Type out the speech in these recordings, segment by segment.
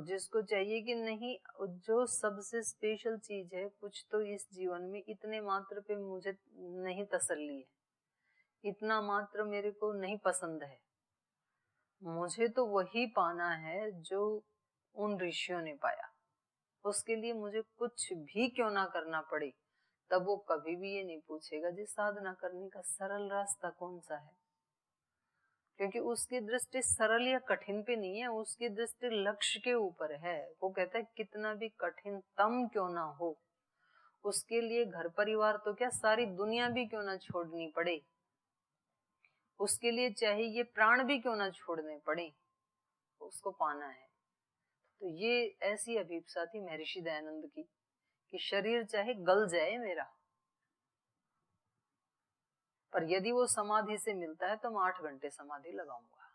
जिसको चाहिए कि नहीं, जो सबसे स्पेशल चीज है, कुछ तो इस जीवन में इतने मात्र पे मुझे नहीं तसल्ली है, इतना मात्र मेरे को नहीं पसंद है, मुझे तो वही पाना है जो उन ऋषियों ने पाया। उसके लिए मुझे कुछ भी क्यों ना करना पड़े, तब वो कभी भी ये नहीं पूछेगा जी साधना करने का सरल रास्ता कौन सा है, क्योंकि उसकी दृष्टि सरल या कठिन पे नहीं है, उसकी दृष्टि लक्ष्य के ऊपर है। वो कहता है कितना भी कठिनतम क्यों ना हो, उसके लिए घर परिवार तो क्या सारी दुनिया भी क्यों ना छोड़नी पड़े, उसके लिए चाहे ये प्राण भी क्यों ना छोड़ने पड़े, उसको पाना है। तो ये ऐसी अभिप्सा थी महर्षि दयानंद की कि शरीर चाहे गल जाए मेरा, पर यदि वो समाधि से मिलता है तो मैं 8 घंटे समाधि लगाऊंगा,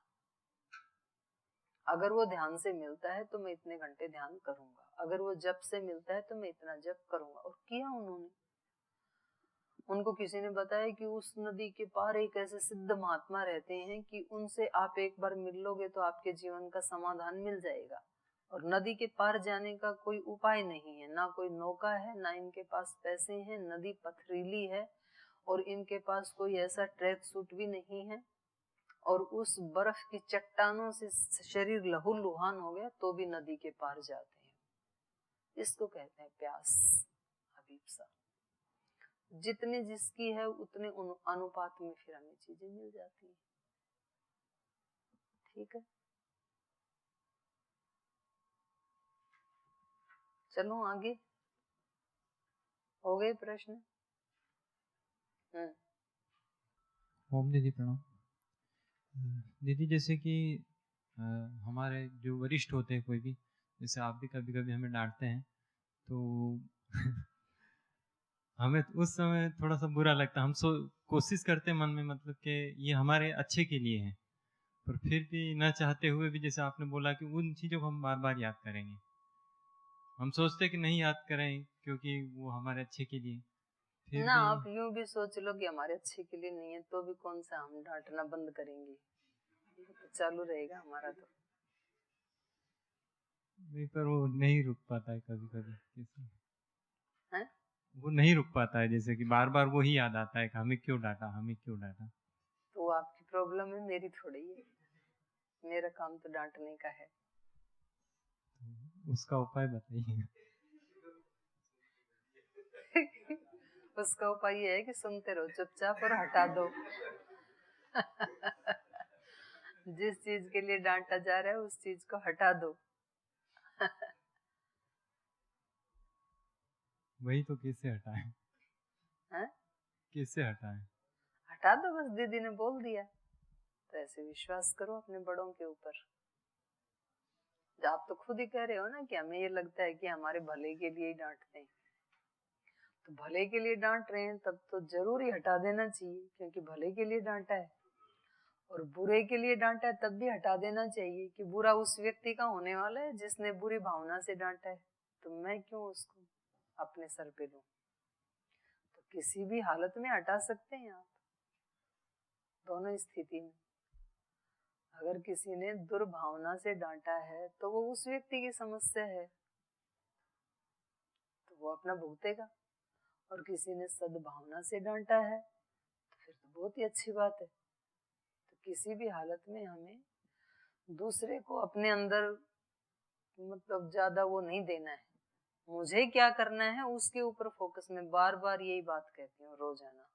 अगर वो ध्यान से मिलता है तो मैं इतने घंटे ध्यान करूंगा, अगर वो जप से मिलता है तो मैं इतना जप करूंगा। और किया उन्होंने। उनको किसी ने बताया कि उस नदी के पार एक ऐसे सिद्ध महात्मा रहते हैं कि उनसे आप एक बार मिल लोगे तो आपके जीवन का समाधान मिल जाएगा, और नदी के पार जाने का कोई उपाय नहीं है, ना कोई नौका है, ना इनके पास पैसे हैं, नदी पथरीली है और इनके पास कोई ऐसा ट्रैक सूट भी नहीं है, और उस बर्फ की चट्टानों से शरीर लहूलुहान हो गया तो भी नदी के पार जाते हैं। इसको कहते हैं प्यास, अभिप्सा। जितने जिसकी है उतने अनुपात में फिर हमें चीजें मिल जाती हैं। ठीक है, चलो आगे। हो गए प्रश्न? ओम दीदी प्रणाम। दीदी जैसे कि हमारे जो वरिष्ठ होते हैं कोई भी, जैसे आप भी कभी कभी हमें डांटते हैं तो हमें उस समय थोड़ा सा बुरा लगता है। हम कोशिश करते हैं मन में, मतलब कि ये हमारे अच्छे के लिए है, पर फिर भी न चाहते हुए भी, जैसे आपने बोला कि उन चीज़ों को हम बार बार याद करेंगे। हम सोचते कि नहीं याद करें क्योंकि वो हमारे अच्छे के लिए, फिर ना भी आप यूं भी सोच लो कि हमारे अच्छे के लिए नहीं है तो भी कौन सा हम डांटना बंद करेंगे, तो चालू रहेगा हमारा। तो नहीं, पर वो नहीं रुक पाता है कभी कभी है, वो नहीं रुक पाता है, जैसे कि बार बार वो ही याद आता है कि हमें क्यों डांटा, हमें क्यों डांटा। तो वो आपकी प्रॉब्लम है, मेरी थोड़ी है। मेरा काम तो डांटने का है। तो उसका उपाय बताइए। उसका उपाय ये है कि सुनते रहो चुपचाप और हटा दो। जिस चीज के लिए डांटा जा रहा है उस चीज को हटा दो। वही तो, कैसे हटाए? है? कैसे हटाए? हटा दो, बस दीदी ने बोल दिया तो ऐसे विश्वास करो अपने बड़ों के ऊपर। आप तो खुद ही कह रहे हो ना कि हमें ये लगता है कि हमारे भले के लिए ही डांटते हैं, तो भले के लिए डांट रहे हैं तब तो जरूर ही हटा देना चाहिए, क्योंकि भले के लिए डांटा है। और बुरे के लिए डांटा है तब भी हटा देना चाहिए कि बुरा उस व्यक्ति का होने वाला है जिसने बुरी भावना से डांटा है, तो मैं क्यों उसको अपने सर पे लूं। तो किसी भी हालत में हटा सकते हैं आप, दोनों स्थिति में। अगर किसी ने दुर्भावना से डांटा है तो वो उस व्यक्ति की समस्या है, तो वो अपना भुगतेगा। और किसी ने सद्भावना से डांटा है तो फिर तो बहुत ही अच्छी बात है। तो किसी भी हालत में हमें दूसरे को अपने अंदर मतलब ज्यादा वो नहीं देना है, मुझे क्या करना है उसके ऊपर फोकस। में बार बार यही बात कहती हूँ रोजाना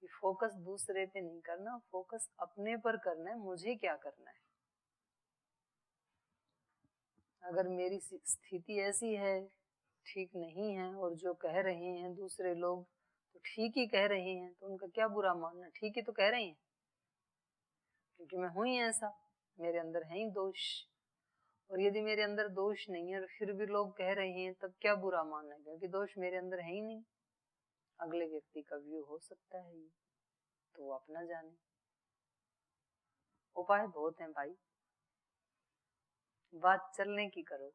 कि फोकस दूसरे पे नहीं करना, फोकस अपने पर करना है, मुझे क्या करना है। अगर मेरी स्थिति ऐसी है, ठीक नहीं है, और जो कह रहे हैं दूसरे लोग तो ठीक ही कह रहे हैं, तो उनका क्या बुरा मानना, ठीक ही तो कह रहे हैं, क्योंकि मैं हूं ही ऐसा, मेरे अंदर है ही दोष। और यदि मेरे अंदर दोष नहीं है और फिर भी लोग कह रहे हैं तब क्या बुरा मानना है, क्योंकि दोष मेरे अंदर है ही नहीं। अगले व्यक्ति का व्यू हो सकता है ये, तो वो अपना जाने। उपाय बहुत हैं भाई, बात चलने की करो।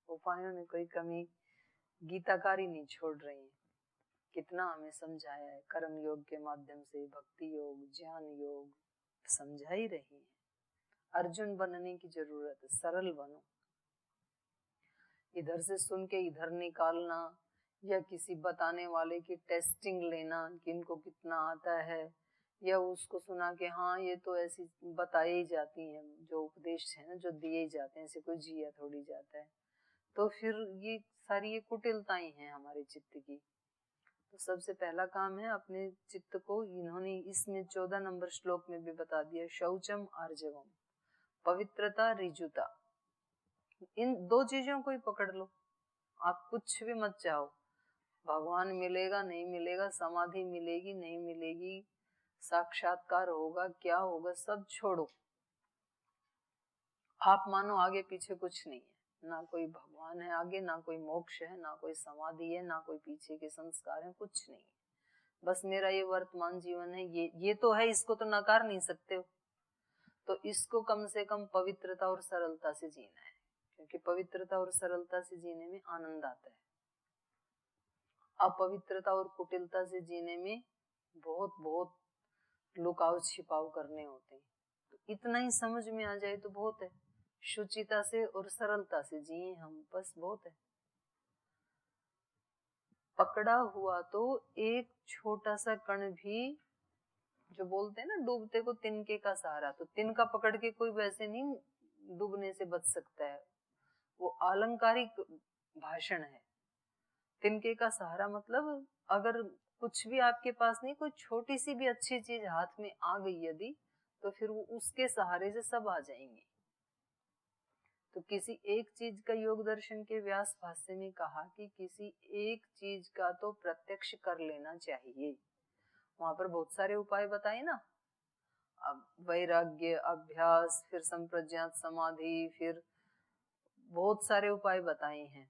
उपायों में कोई कमी गीताकार ही नहीं छोड़ रही है। कितना हमें समझाया है, कर्म योग के माध्यम से, भक्ति योग, ज्ञान योग समझा ही रही है। अर्जुन बनने की जरूरत है, सरल बनो। इधर से सुन के इधर निकालना, या किसी बताने वाले की टेस्टिंग लेना कि इनको कितना आता है, या उसको सुना के हाँ ये तो ऐसी बताई ही जाती हैं, जो उपदेश है ना जो दिए ही जाते हैं, ऐसे कोई जिया थोड़ी जाता है। तो फिर ये सारी ये कुटिलताएं हैं हमारे चित्त की। तो सबसे पहला काम है अपने चित्त को, इन्होंने इसमें 14 नंबर श्लोक में भी बता दिया, शौचम आर्जवम, पवित्रता ऋजुता, इन दो चीजों को ही पकड़ लो। आप कुछ भी मत चाहो, भगवान मिलेगा नहीं मिलेगा, समाधि मिलेगी नहीं मिलेगी, साक्षात्कार होगा क्या होगा, सब छोड़ो। आप मानो आगे पीछे कुछ नहीं है, ना कोई भगवान है आगे, ना कोई मोक्ष है, ना कोई समाधि है, ना कोई पीछे के संस्कार है, कुछ नहीं है। बस मेरा ये वर्तमान जीवन है, ये तो है, इसको तो नकार नहीं सकते हो। तो इसको कम से कम पवित्रता और सरलता से जीना है, क्योंकि पवित्रता और सरलता से जीने में आनंद आता है। अपवित्रता और कुटिलता से जीने में बहुत बहुत लुकाव छिपाव करने होते हैं। तो इतना ही समझ में आ जाए तो बहुत है, शुचिता से और सरलता से जिए हम, बस बहुत है। पकड़ा हुआ तो एक छोटा सा कण भी, जो बोलते हैं ना डूबते को तिनके का सहारा, तो तिनका पकड़ के कोई वैसे नहीं डूबने से बच सकता है, वो अलंकारिक भाषण है। तिनके का सहारा मतलब अगर कुछ भी आपके पास नहीं, कोई छोटी सी भी अच्छी चीज हाथ में आ गई यदि, तो फिर वो उसके सहारे से सब आ जाएंगे। तो किसी एक चीज का योग दर्शन के व्यास भाष्य में कहा कि किसी एक चीज का तो प्रत्यक्ष कर लेना चाहिए। वहां पर बहुत सारे उपाय बताए ना, अब वैराग्य, अभ्यास, फिर संप्रज्ञात समाधि, फिर बहुत सारे उपाय बताए हैं,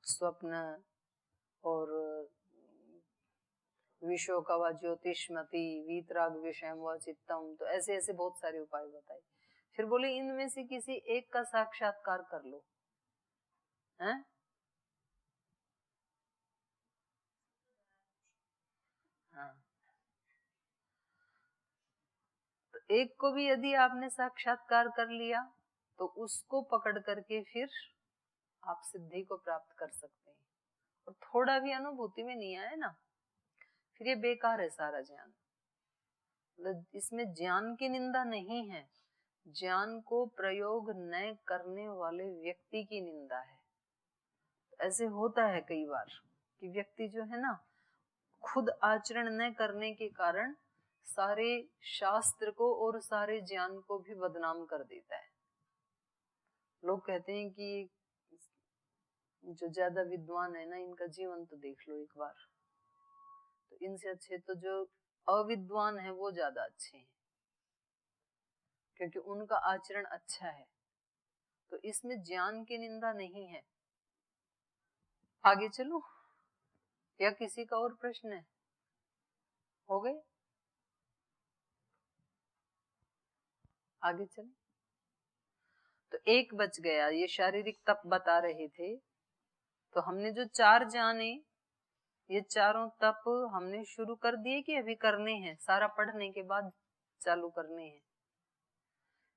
स्वप्न और विशोका व ज्योतिष्मति, वीतराग विषयम व चित्तम, तो ऐसे ऐसे बहुत सारे उपाय बताए। फिर बोले इनमें से किसी एक का साक्षात्कार कर लो, हैं? हाँ, तो एक को भी यदि आपने साक्षात्कार कर लिया तो उसको पकड़ करके फिर आप सिद्धि को प्राप्त कर सकते हैं। और थोड़ा भी अनुभूति में नहीं आया ना, फिर ये बेकार है सारा ज्ञान। इसमें ज्ञान की निंदा नहीं है, ज्ञान को प्रयोग न करने वाले व्यक्ति की निंदा है। ऐसे होता है कई बार कि व्यक्ति जो है ना खुद आचरण न करने के कारण सारे शास्त्र को और सारे ज्ञान को भी बदनाम कर देता है। लोग कहते हैं कि जो ज्यादा विद्वान है ना, इनका जीवन तो देख लो एक बार, तो इनसे अच्छे तो जो अविद्वान है वो ज्यादा अच्छे हैं, क्योंकि उनका आचरण अच्छा है। तो इसमें ज्ञान की निंदा नहीं है। आगे चलो, या किसी का और प्रश्न है? हो गए? आगे चले। तो एक बच गया, ये शारीरिक तप बता रहे थे। तो हमने जो 4 जाने, ये चारों तप हमने शुरू कर दिए कि अभी करने हैं? सारा पढ़ने के बाद चालू करने हैं।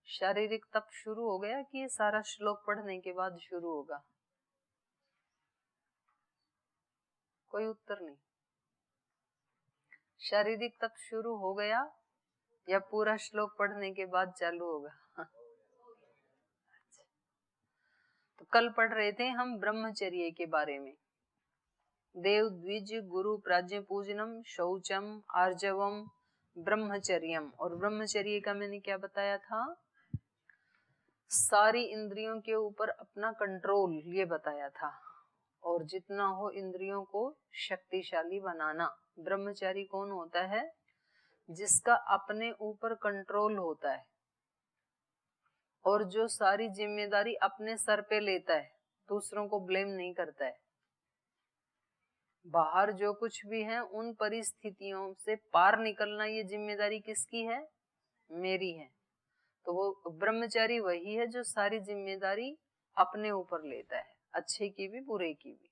शारीरिक तप शुरू हो गया कि ये सारा श्लोक पढ़ने के बाद शुरू होगा? कोई उत्तर नहीं। शारीरिक तप शुरू हो गया या पूरा श्लोक पढ़ने के बाद चालू होगा? तो कल पढ़ रहे थे हम ब्रह्मचर्य के बारे में। देव द्विज गुरु प्राज्ञ पूजनम शौचम आर्जवम ब्रह्मचर्यम। और ब्रह्मचर्य का मैंने क्या बताया था? सारी इंद्रियों के ऊपर अपना कंट्रोल, ये बताया था। और जितना हो इंद्रियों को शक्तिशाली बनाना। ब्रह्मचारी कौन होता है? जिसका अपने ऊपर कंट्रोल होता है और जो सारी जिम्मेदारी अपने सर पे लेता है, दूसरों को ब्लेम नहीं करता है। बाहर जो कुछ भी है उन परिस्थितियों से पार निकलना, ये जिम्मेदारी किसकी है? मेरी है। तो वो ब्रह्मचारी वही है जो सारी जिम्मेदारी अपने ऊपर लेता है, अच्छे की भी बुरे की भी।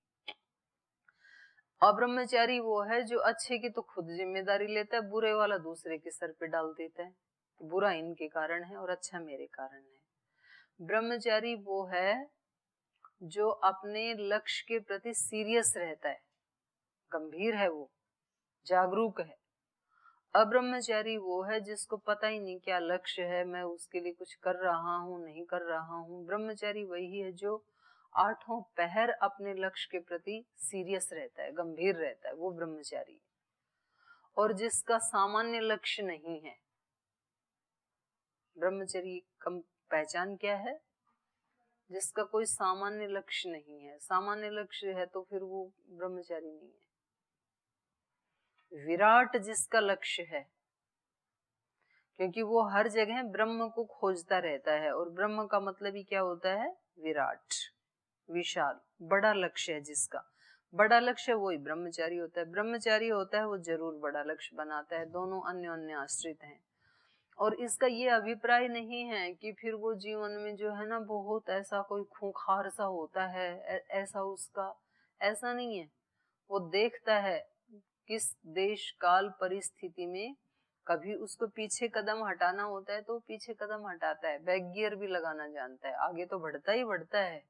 अब्रह्मचारी वो है जो अच्छे की तो खुद जिम्मेदारी लेता है, बुरे वाला दूसरे के सर पे डाल देता है, बुरा इनके कारण है और अच्छा मेरे कारण है। ब्रह्मचारी वो है जो अपने लक्ष्य के प्रति सीरियस रहता है, गंभीर है, वो जागरूक है। अब्रह्मचारी वो है जिसको पता ही नहीं क्या लक्ष्य है, मैं उसके लिए कुछ कर रहा हूँ नहीं कर रहा हूँ। ब्रह्मचारी वही है जो 8 पहर अपने लक्ष्य के प्रति सीरियस रहता है, गंभीर रहता है, वो ब्रह्मचारी है। और जिसका सामान्य लक्ष्य नहीं है, ब्रह्मचर्य की पहचान क्या है? जिसका कोई सामान्य लक्ष्य नहीं है। सामान्य लक्ष्य है तो फिर वो ब्रह्मचारी नहीं है। विराट जिसका लक्ष्य है, क्योंकि वो हर जगह ब्रह्म को खोजता रहता है, और ब्रह्म का मतलब ही क्या होता है? विराट, विशाल, बड़ा लक्ष्य है। जिसका बड़ा लक्ष्य है वही ब्रह्मचारी होता है। ब्रह्मचारी होता है वो जरूर बड़ा लक्ष्य बनाता है, दोनों अन्योन्य आश्रित हैं। और इसका ये अभिप्राय नहीं है कि फिर वो जीवन में जो है ना बहुत ऐसा कोई खूंखार सा होता है, ऐसा उसका, ऐसा नहीं है। वो देखता है किस देश काल परिस्थिति में कभी उसको पीछे कदम हटाना होता है तो पीछे कदम हटाता है, बैक गियर भी लगाना जानता है, आगे तो बढ़ता ही बढ़ता है।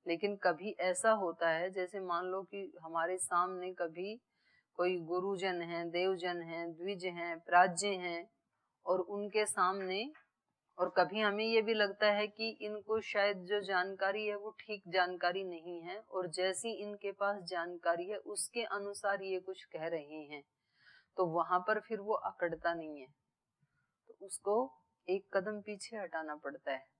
लेकिन कभी ऐसा होता है, जैसे मान लो कि हमारे सामने कभी कोई गुरुजन हैं, देवजन हैं, द्विज हैं, प्राज्य हैं, और उनके सामने, और कभी हमें ये भी लगता है कि इनको शायद जो जानकारी है वो ठीक जानकारी नहीं है, और जैसी इनके पास जानकारी है उसके अनुसार ये कुछ कह रहे हैं, तो वहां पर फिर वो अकड़ता नहीं है, तो उसको एक कदम पीछे हटाना पड़ता है।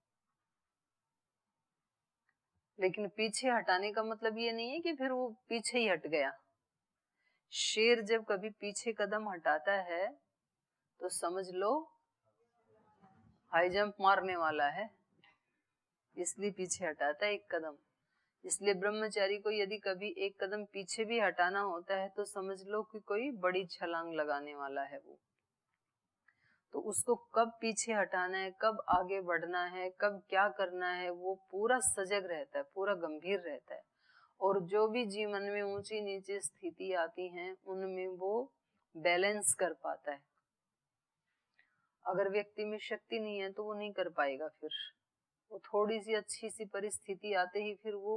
लेकिन पीछे हटाने का मतलब ये नहीं है कि फिर वो पीछे ही हट गया। शेर जब कभी पीछे कदम हटाता है तो समझ लो हाई जंप मारने वाला है, इसलिए पीछे हटाता है एक कदम। इसलिए ब्रह्मचारी को यदि कभी एक कदम पीछे भी हटाना होता है तो समझ लो कि कोई बड़ी छलांग लगाने वाला है वो। तो उसको कब पीछे हटाना है, कब आगे बढ़ना है, कब क्या करना है, वो पूरा सजग रहता है, पूरा गंभीर रहता है। और जो भी जीवन में ऊंची नीची स्थिति आती हैं उनमें वो बैलेंस कर पाता है। अगर व्यक्ति में शक्ति नहीं है तो वो नहीं कर पाएगा। फिर वो थोड़ी सी अच्छी सी परिस्थिति आते ही फिर वो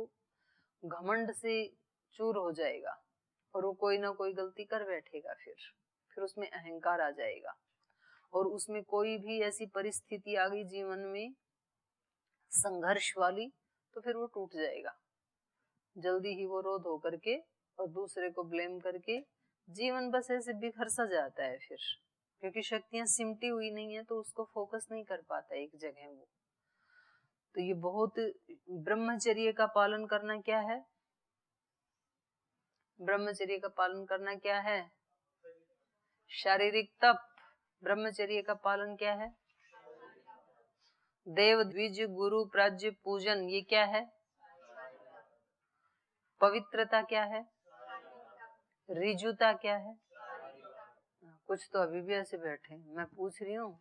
घमंड से चूर हो जाएगा और वो कोई ना कोई गलती कर बैठेगा। फिर उसमें अहंकार आ जाएगा, और उसमें कोई भी ऐसी परिस्थिति आ गई जीवन में संघर्ष वाली तो फिर वो टूट जाएगा। जल्दी ही वो रोध होकर के और दूसरे को ब्लेम करके जीवन बस ऐसे बिखर सा जाता है। फिर क्योंकि शक्तियां सिमटी हुई नहीं है तो उसको फोकस नहीं कर पाता एक जगह वो। तो ये बहुत, ब्रह्मचर्य का पालन करना क्या है? ब्रह्मचर्य का पालन करना क्या है? शारीरिक तप। ब्रह्मचर्य का पालन क्या है? देव द्विज गुरु प्राज्य पूजन, ये क्या है? पवित्रता क्या है? रिजुता क्या है? कुछ तो अभी भी ऐसे बैठे, मैं पूछ रही हूँ,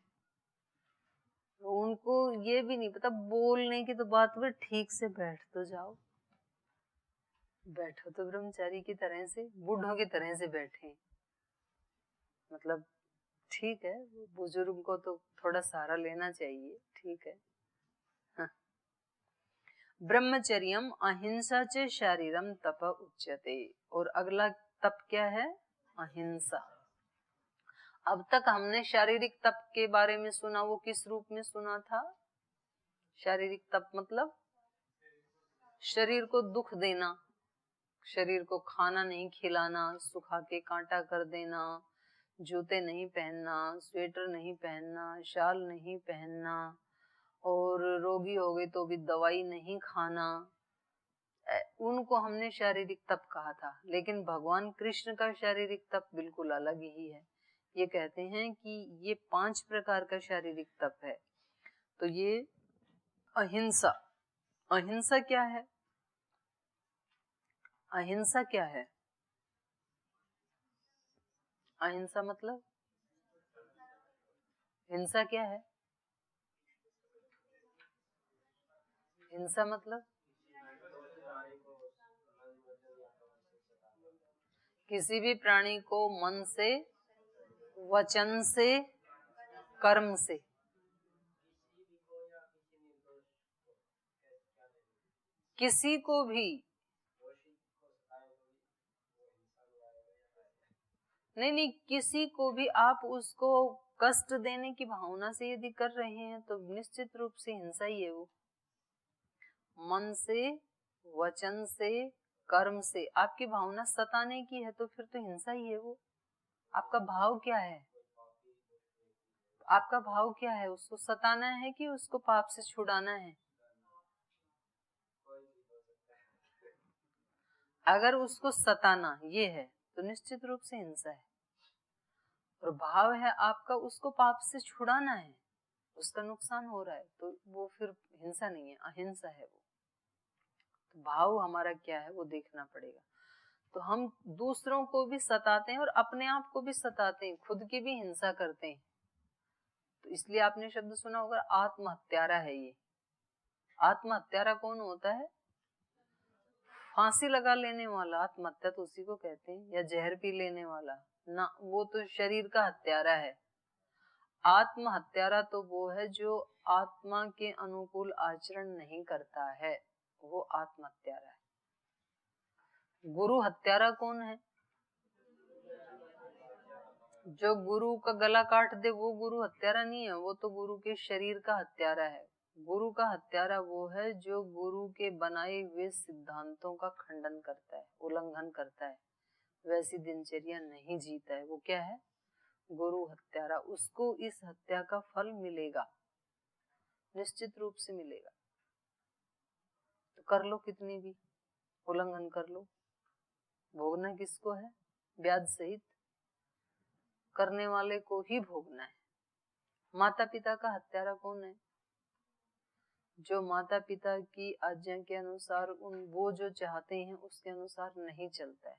उनको ये भी नहीं पता बोलने की तो बात में ठीक से बैठ तो जाओ। बैठो तो ब्रह्मचारी की तरह से, बूढ़ों की तरह से बैठे। मतलब ठीक है, बुजुर्ग को तो थोड़ा सहारा लेना चाहिए, ठीक है। हाँ। ब्रह्मचर्यम अहिंसा च शारीरम तप उच्यते। और अगला तप क्या है? अहिंसा। अब तक हमने शारीरिक तप के बारे में सुना, वो किस रूप में सुना था? शारीरिक तप मतलब शरीर को दुख देना, शरीर को खाना नहीं खिलाना, सुखा के कांटा कर देना, जूते नहीं पहनना, स्वेटर नहीं पहनना, शाल नहीं पहनना, और रोगी हो गए तो भी दवाई नहीं खाना, उनको हमने शारीरिक तप कहा था। लेकिन भगवान कृष्ण का शारीरिक तप बिल्कुल अलग ही है। ये कहते हैं कि ये 5 प्रकार का शारीरिक तप है। तो ये अहिंसा, अहिंसा क्या है? अहिंसा क्या है? अहिंसा मतलब, हिंसा क्या है? हिंसा मतलब किसी भी प्राणी को मन से, वचन से, कर्म से, किसी को भी नहीं, किसी को भी आप उसको कष्ट देने की भावना से यदि कर रहे हैं तो निश्चित रूप से हिंसा ही है वो। मन से, वचन से, कर्म से आपकी भावना सताने की है तो फिर तो हिंसा ही है वो। आपका भाव क्या है? आपका भाव क्या है? उसको सताना है कि उसको पाप से छुड़ाना है? अगर उसको सताना ये है तो निश्चित रूप से हिंसा है, और भाव है आपका उसको पाप से छुड़ाना है, उसका नुकसान हो रहा है तो वो फिर हिंसा नहीं है, अहिंसा है वो। तो भाव हमारा क्या है वो देखना पड़ेगा। तो हम दूसरों को भी सताते हैं और अपने आप को भी सताते हैं, खुद की भी हिंसा करते हैं। तो इसलिए आपने शब्द सुना होगा आत्महत्यारा है ये। आत्महत्यारा कौन होता है? फांसी लगा लेने वाला आत्महत्या तो उसी को कहते हैं, या जहर पी लेने वाला ना, वो तो शरीर का हत्यारा है। आत्महत्यारा तो वो है जो आत्मा के अनुकूल आचरण नहीं करता है, वो आत्महत्यारा है। गुरु हत्यारा कौन है? जो गुरु का गला काट दे वो गुरु हत्यारा नहीं है, वो तो गुरु के शरीर का हत्यारा है। गुरु का हत्यारा वो है जो गुरु के बनाए हुए सिद्धांतों का खंडन करता है, उल्लंघन करता है, वैसी दिनचर्या नहीं जीता है, वो क्या है? गुरु हत्यारा। उसको इस हत्या का फल मिलेगा, निश्चित रूप से मिलेगा। तो कर लो कितनी भी उल्लंघन कर लो, भोगना किसको है? ब्याज सहित करने वाले को ही भोगना है। माता पिता का हत्यारा कौन है? जो माता पिता की आज्ञा के अनुसार वो जो चाहते हैं उसके अनुसार नहीं चलता है।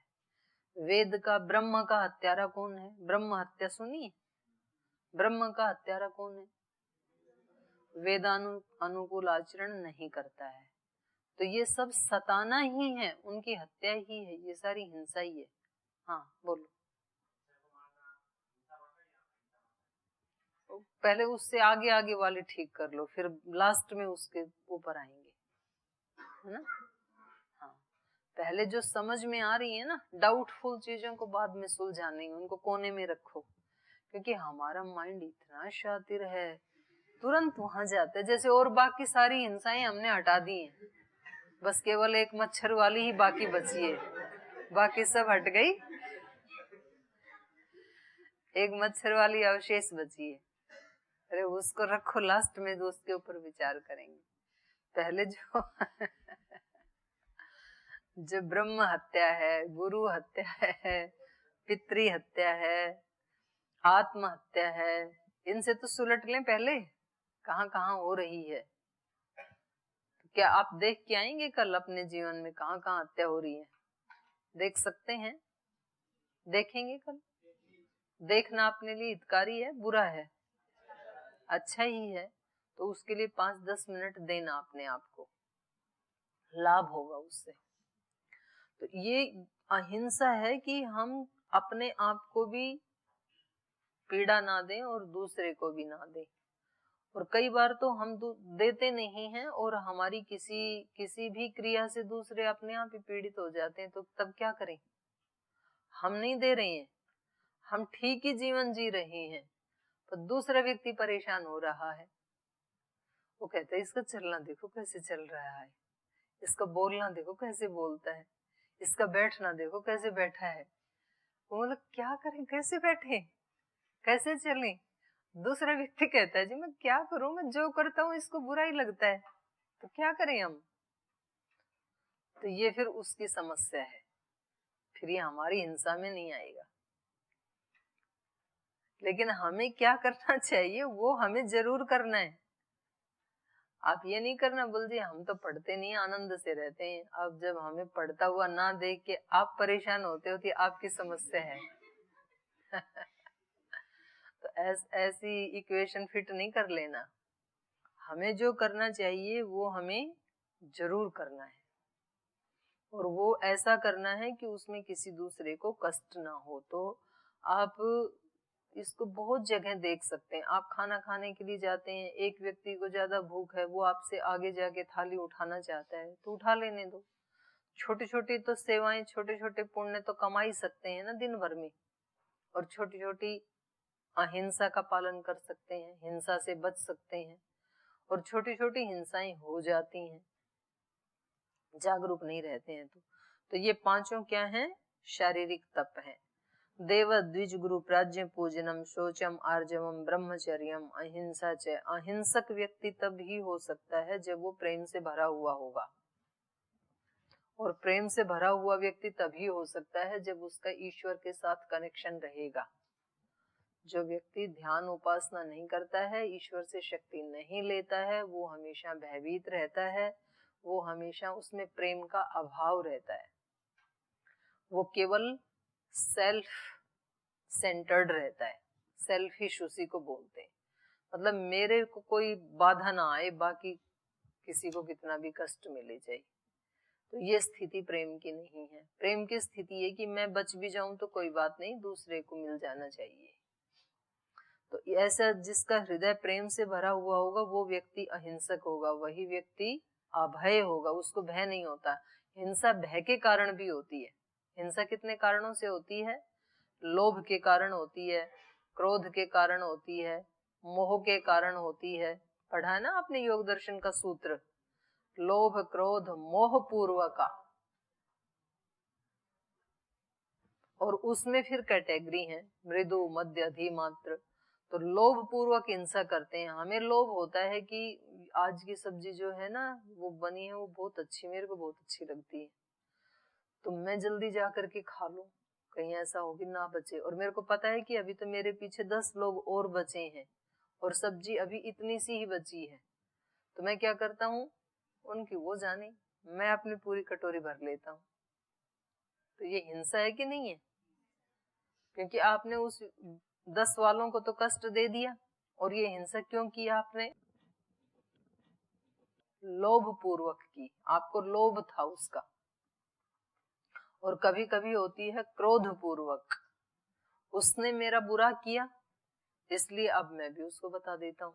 वेद का ब्रह्म का हत्यारा कौन है? ब्रह्म हत्या सुनिए, ब्रह्म का हत्यारा कौन है? वेदानु अनुकूल आचरण नहीं करता है। तो ये सब सताना ही है, उनकी हत्या ही है, ये सारी हिंसा ही है। हाँ बोलो। पहले उससे आगे आगे वाले ठीक कर लो, फिर लास्ट में उसके ऊपर आएंगे, है ना? हाँ, पहले जो समझ में आ रही है ना, डाउटफुल चीजों को बाद में सुलझाने, उनको कोने में रखो, क्योंकि हमारा माइंड इतना शातिर है, तुरंत वहां जाता है। जैसे और बाकी सारी हिंसाएं हमने हटा दी हैं, बस केवल एक मच्छर वाली ही बाकी बची है, बाकी सब हट गई, एक मच्छर वाली अवशेष बची है। अरे उसको रखो लास्ट में, तो उसके ऊपर विचार करेंगे। पहले जो जो ब्रह्म हत्या है, गुरु हत्या है, पितृ हत्या है, आत्महत्या है, इनसे तो सुलट लें पहले, कहाँ कहाँ हो रही है। तो क्या आप देख के आएंगे कल अपने जीवन में कहाँ कहाँ हत्या हो रही है? देख सकते हैं? देखेंगे कल? देखना अपने लिए हितकारी है, बुरा है, अच्छा ही है, तो उसके लिए 5-10 मिनट देना अपने आप को, लाभ होगा उससे। तो ये अहिंसा है कि हम अपने आप को भी पीड़ा ना दें और दूसरे को भी ना दें। और कई बार तो हम देते नहीं हैं और हमारी किसी भी क्रिया से दूसरे अपने आप ही पीड़ित हो जाते हैं, तो तब क्या करें? हम नहीं दे रहे हैं, हम ठीक ही जीवन जी रहे हैं, तो दूसरा व्यक्ति परेशान हो रहा है। वो कहता है इसका चलना देखो कैसे चल रहा है, इसका बोलना देखो कैसे बोलता है, इसका बैठना देखो कैसे बैठा है। वो मतलब क्या करें, कैसे बैठे, कैसे चले? दूसरा व्यक्ति कहता है जी मैं क्या करूं, मैं जो करता हूँ इसको बुरा ही लगता है, तो क्या करें हम? तो ये फिर उसकी समस्या है, फिर ये हमारी हिंसा में नहीं आएगा। लेकिन हमें क्या करना चाहिए वो हमें जरूर करना है। आप ये नहीं करना बोल दिए हम तो पढ़ते नहीं, आनंद से रहते हैं। अब जब हमें पढ़ता हुआ ना देख के आप परेशान होते हो तो आपकी समस्या है। तो ऐसी इक्वेशन फिट नहीं कर लेना। हमें जो करना चाहिए वो हमें जरूर करना है, और वो ऐसा करना है कि उसमें किसी दूसरे को कष्ट ना हो। तो आप इसको बहुत जगह देख सकते हैं। आप खाना खाने के लिए जाते हैं, एक व्यक्ति को ज्यादा भूख है, वो आपसे आगे जाके थाली उठाना चाहता है तो उठा लेने दो। छोटी छोटी तो सेवाएं, छोटे छोटे पुण्य तो कमा ही सकते हैं ना दिन भर में, और छोटी छोटी अहिंसा का पालन कर सकते हैं, हिंसा से बच सकते हैं, और छोटी छोटी हिंसाएं हो जाती हैं जागरूक नहीं रहते हैं तो ये पांचों क्या हैं? शारीरिक तप है। देव द्विज गुरु प्राज्ञ पूजनम शौचम आर्जवम ब्रह्मचर्यम अहिंसा च। अहिंसक व्यक्ति तब ही हो सकता है जब वो प्रेम से भरा हुआ होगा, और प्रेम से भरा हुआ व्यक्ति तभी हो सकता है जब उसका ईश्वर के साथ कनेक्शन रहेगा। जो व्यक्ति ध्यान उपासना नहीं करता है, ईश्वर से शक्ति नहीं लेता है, वो हमेशा भयभीत रहता है, वो हमेशा उसमें प्रेम का अभाव रहता है, वो केवल सेल्फ सेंटर्ड रहता है। सेल्फिश उसी को बोलते हैं, मतलब मेरे को कोई बाधा ना आए, बाकी किसी को कितना भी कष्ट मिले जाए। तो ये स्थिति प्रेम की नहीं है। प्रेम की स्थिति है कि मैं बच भी जाऊं तो कोई बात नहीं, दूसरे को मिल जाना चाहिए। तो ऐसा जिसका हृदय प्रेम से भरा हुआ होगा वो व्यक्ति अहिंसक होगा, वही व्यक्ति अभय होगा, उसको भय नहीं होता। हिंसा भय के कारण भी होती है। हिंसा कितने कारणों से होती है? लोभ के कारण होती है, क्रोध के कारण होती है, मोह के कारण होती है। पढ़ा है ना आपने योग दर्शन का सूत्र, लोभ क्रोध मोह पूर्वका। और उसमें फिर कैटेगरी है, मृदु मध्य अधिमात्र। तो लोभ पूर्वक हिंसा करते हैं। हमें लोभ होता है कि आज की सब्जी जो है ना वो बनी है वो बहुत अच्छी, मेरे को बहुत अच्छी लगती है, तो मैं जल्दी जा करके खा लूं, कहीं ऐसा हो कि ना बचे। और मेरे को पता है कि अभी तो मेरे पीछे 10 लोग और बचे हैं और सब्जी अभी इतनी सी ही बची है, तो मैं क्या करता हूँ, उनकी वो जाने, मैं अपनी पूरी कटोरी भर लेता हूँ। तो ये हिंसा है कि नहीं है? क्योंकि आपने उस 10 वालों को तो कष्ट दे दिया। और ये हिंसा क्यों की आपने? लोभ पूर्वक की, आपको लोभ था उसका। और कभी कभी होती है क्रोध पूर्वक, उसने मेरा बुरा किया इसलिए अब मैं भी उसको बता देता हूँ,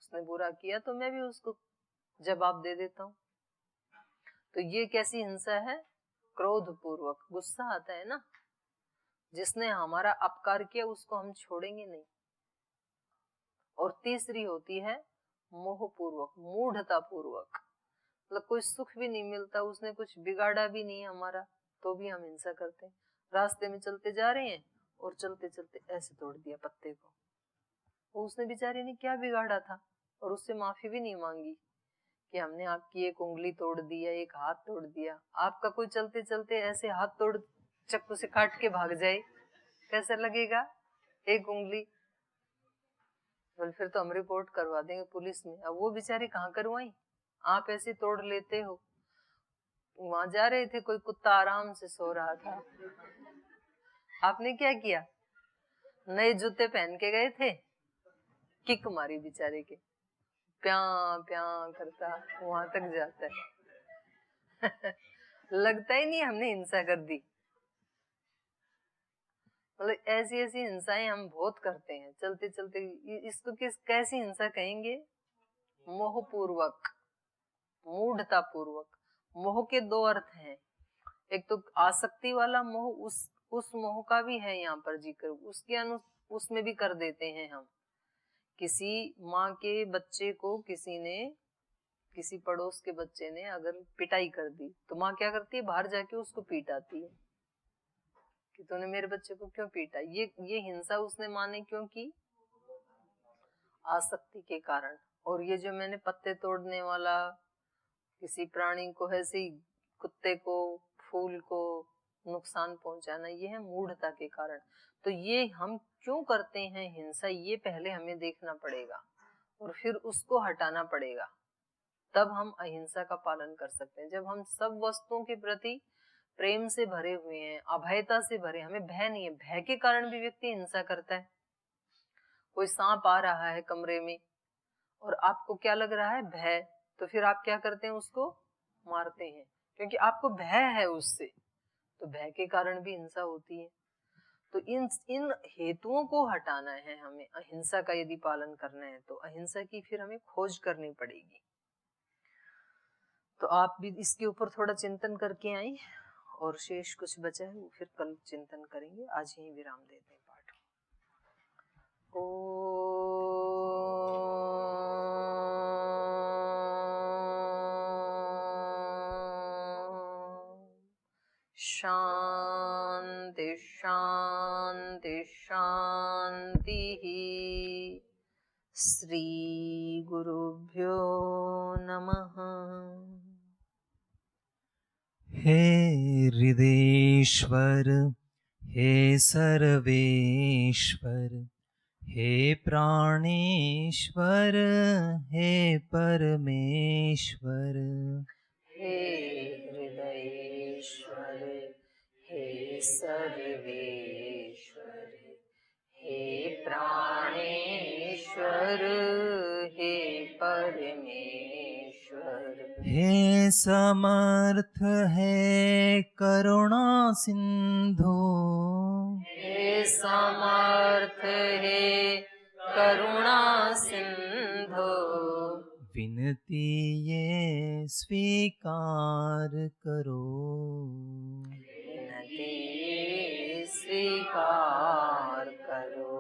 उसने बुरा किया तो मैं भी उसको जवाब दे देता हूँ। तो ये कैसी हिंसा है? क्रोध पूर्वक। गुस्सा आता है ना, जिसने हमारा अपकार किया उसको हम छोड़ेंगे नहीं। और तीसरी होती है मोह पूर्वक, मूढ़ता पूर्वक, मतलब कोई सुख भी नहीं मिलता, उसने कुछ बिगाड़ा भी नहीं हमारा, तो भी हम हिंसा करते हैं। रास्ते में चलते जा रहे हैं और चलते चलते ऐसे तोड़ दिया पत्ते को, उसने बेचारे ने क्या बिगाड़ा था, और उससे माफी भी नहीं मांगी कि हमने आपकी एक उंगली तोड़ दिया, एक हाथ तोड़ दिया। आपका कोई चलते चलते ऐसे हाथ तोड़ चाकू से काट के भाग जाए, कैसा लगेगा? एक उंगली, बोल फिर तो हम रिपोर्ट करवा देंगे पुलिस में। अब वो बेचारी कहाँ करवाई, आप ऐसे तोड़ लेते हो। वहां जा रहे थे, कोई कुत्ता आराम से सो रहा था, आपने क्या किया? नए जूते पहन के गए थे, किक मारी बेचारे के, प्या प्या करता वहां तक जाता है। लगता ही नहीं हमने हिंसा कर दी। मतलब ऐसी ऐसी हिंसाएं हम बहुत करते हैं चलते चलते। इसको कैसी हिंसा कहेंगे? मोह पूर्वक, मूढ़ता पूर्वक। मोह के दो अर्थ हैं, एक तो आसक्ति वाला मोह, उस मोह का भी है यहाँ पर जिक्र, उसमें भी कर देते हैं हम। किसी माँ के बच्चे को किसी पड़ोस के बच्चे ने अगर पिटाई कर दी तो माँ क्या करती है, बाहर जाके उसको पीटाती है कि तूने मेरे बच्चे को क्यों पीटा। ये हिंसा उसने माने क्यों की? आसक्ति के कारण। और ये जो मैंने पत्ते तोड़ने वाला, किसी प्राणी को, ऐसे कुत्ते को, फूल को नुकसान पहुंचाना, ये है मूढ़ता के कारण। तो ये हम क्यों करते हैं हिंसा, ये पहले हमें देखना पड़ेगा और फिर उसको हटाना पड़ेगा, तब हम अहिंसा का पालन कर सकते हैं। जब हम सब वस्तुओं के प्रति प्रेम से भरे हुए हैं, अभयता से भरे, हमें भय नहीं है। भय के कारण भी व्यक्ति हिंसा करता है। कोई सांप आ रहा है कमरे में और आपको क्या लग रहा है? भय। तो फिर आप क्या करते हैं? उसको मारते हैं, क्योंकि आपको भय है उससे। तो भय के कारण भी हिंसा होती है। तो इन हेतुओं को हटाना है हमें। अहिंसा का यदि पालन करना है तो अहिंसा की फिर हमें खोज करनी पड़ेगी। तो आप भी इसके ऊपर थोड़ा चिंतन करके आए, और शेष कुछ बचा है वो फिर कल चिंतन करेंगे। आज यही विराम देते हैं पाठ। शांति शांति शांति। श्री गुरुभ्यो नमः। हे हृदेश्वर, हे सर्वेश्वर, हे प्राणेश्वर, हे परमेश्वर। हे हृदयेश्वर, हे सर्वेश्वर, हे प्राणेश्वर, हे परमेश्वर। हे समर्थ, हे करुणा सिंधु, हे समर्थ, हे करुणा सिंधु। विनती ये स्वीकार करो। विनती स्वीकार करो।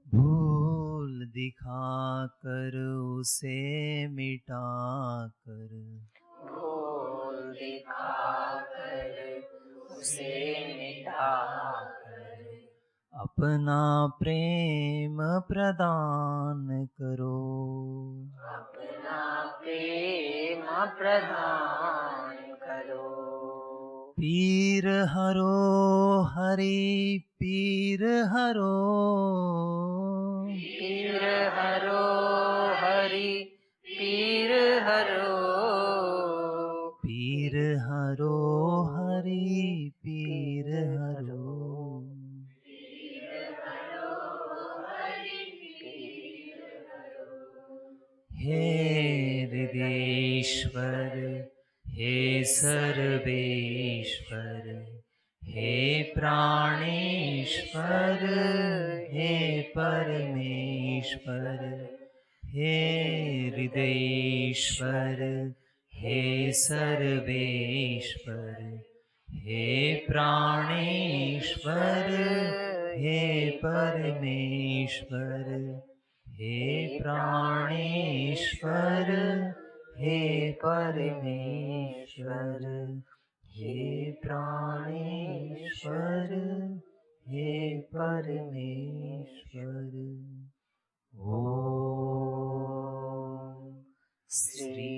भूल दिखा कर उसे मिटा कर, भूल दिखाकर उसे मिटाकर अपना प्रेम प्रदान करो। अपना प्रेम प्रदान करो। पीर हरो हरि, पीर हरो, पीर हरो हरि, पीर हरो, पीर हरो हरि, पीर हरो। हे हृदेश्वर, हे सर्वेश्वर, हे प्राणेश्वर, हे परमेश्वर। हे हृदेश्वर, हे सर्वेश्वर, हे प्राणेश्वर, हे परमेश्वर। हे प्राणेश्वर, हे परमेश्वर, हे प्राणेश्वर, हे परमेश्वर। ओम श्री